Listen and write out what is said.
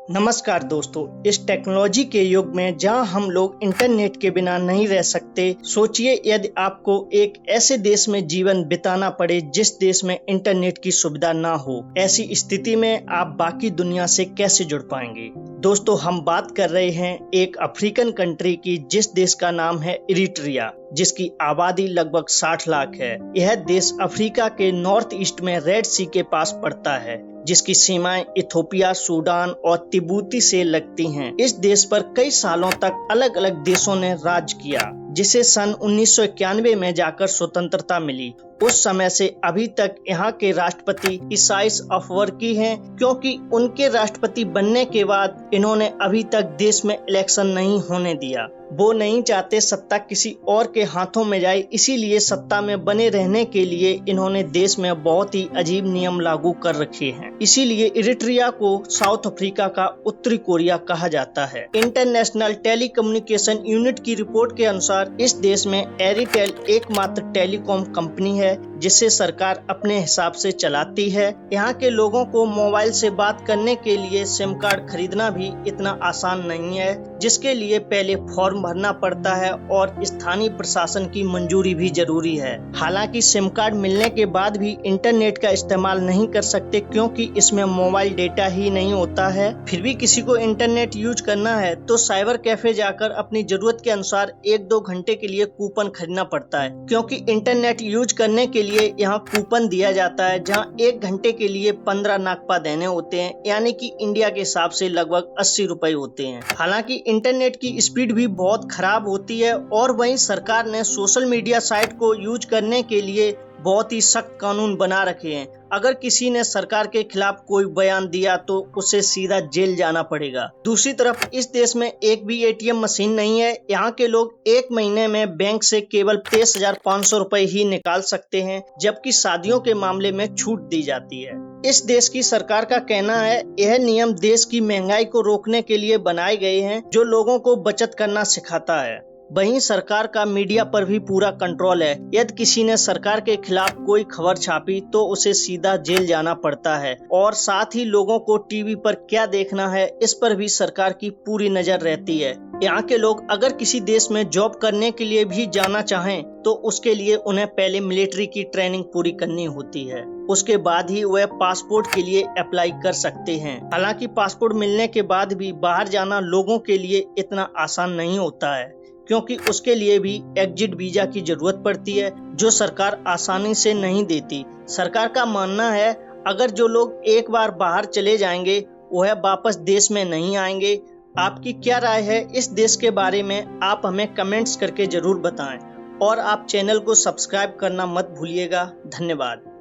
नमस्कार दोस्तों, इस टेक्नोलॉजी के युग में जहां हम लोग इंटरनेट के बिना नहीं रह सकते, सोचिए यदि आपको एक ऐसे देश में जीवन बिताना पड़े जिस देश में इंटरनेट की सुविधा ना हो। ऐसी स्थिति में आप बाकी दुनिया से कैसे जुड़ पाएंगे। दोस्तों, हम बात कर रहे हैं एक अफ्रीकन कंट्री की, जिस देश का नाम है इरिट्रिया, जिसकी आबादी लगभग 60 लाख है। यह देश अफ्रीका के नॉर्थ ईस्ट में रेड सी के पास पड़ता है, जिसकी सीमाएं इथोपिया, सूडान और तिब्बती से लगती हैं। इस देश पर कई सालों तक अलग अलग देशों ने राज किया, जिसे सन 1991 में जाकर स्वतंत्रता मिली। उस समय से अभी तक यहाँ के राष्ट्रपति इसाइस अफवर्की हैं, क्योंकि उनके राष्ट्रपति बनने के बाद इन्होंने अभी तक देश में इलेक्शन नहीं होने दिया। वो नहीं चाहते सत्ता किसी और के हाथों में जाए, इसीलिए सत्ता में बने रहने के लिए इन्होंने देश में बहुत ही अजीब नियम लागू कर रखे हैं। इसीलिए इरिट्रिया को साउथ अफ्रीका का उत्तरी कोरिया कहा जाता है। इंटरनेशनल टेलीकम्युनिकेशन यूनिट की रिपोर्ट के अनुसार इस देश में एयरटेल एकमात्र टेलीकॉम कंपनी है जिसे सरकार अपने हिसाब से चलाती है। यहाँ के लोगों को मोबाइल से बात करने के लिए सिम कार्ड खरीदना भी इतना आसान नहीं है, जिसके लिए पहले फॉर्म भरना पड़ता है और स्थानीय प्रशासन की मंजूरी भी जरूरी है। हालांकि सिम कार्ड मिलने के बाद भी इंटरनेट का इस्तेमाल नहीं कर सकते, क्योंकि इसमें मोबाइल डेटा ही नहीं होता है। फिर भी किसी को इंटरनेट यूज करना है तो साइबर कैफे जाकर अपनी जरूरत के अनुसार 1-2 घंटे के लिए कूपन खरीदना पड़ता है, क्योंकि इंटरनेट यूज करने के लिए यहाँ कूपन दिया जाता है, जहाँ 1 घंटे के लिए 15 नाकपा देने होते हैं, यानी कि इंडिया के हिसाब से लगभग 80 रुपए होते हैं। हालांकि इंटरनेट की स्पीड भी बहुत खराब होती है, और वहीं सरकार ने सोशल मीडिया साइट को यूज करने के लिए बहुत ही सख्त कानून बना रखे हैं। अगर किसी ने सरकार के खिलाफ कोई बयान दिया तो उसे सीधा जेल जाना पड़ेगा। दूसरी तरफ इस देश में एक भी एटीएम मशीन नहीं है। यहाँ के लोग 1 महीने में बैंक से केवल 23,500 रुपए ही निकाल सकते हैं, जबकि शादियों के मामले में छूट दी जाती है। इस देश की सरकार का कहना है यह नियम देश की महंगाई को रोकने के लिए बनाए गए हैं, जो लोगों को बचत करना सिखाता है। वहीं सरकार का मीडिया पर भी पूरा कंट्रोल है। यदि किसी ने सरकार के खिलाफ कोई खबर छापी तो उसे सीधा जेल जाना पड़ता है, और साथ ही लोगों को टीवी पर क्या देखना है इस पर भी सरकार की पूरी नजर रहती है। यहाँ के लोग अगर किसी देश में जॉब करने के लिए भी जाना चाहें तो उसके लिए उन्हें पहले मिलिट्री की ट्रेनिंग पूरी करनी होती है। उसके बाद ही वह पासपोर्ट के लिए अप्लाई कर सकते हैं। हालांकि पासपोर्ट मिलने के बाद भी बाहर जाना लोगों के लिए इतना आसान नहीं होता है, क्योंकि उसके लिए भी एग्जिट वीजा की जरूरत पड़ती है, जो सरकार आसानी से नहीं देती। सरकार का मानना है अगर जो लोग एक बार बाहर चले जाएंगे वह वापस देश में नहीं आएंगे। आपकी क्या राय है इस देश के बारे में, आप हमें कमेंट्स करके जरूर बताएं, और आप चैनल को सब्सक्राइब करना मत भूलिएगा। धन्यवाद।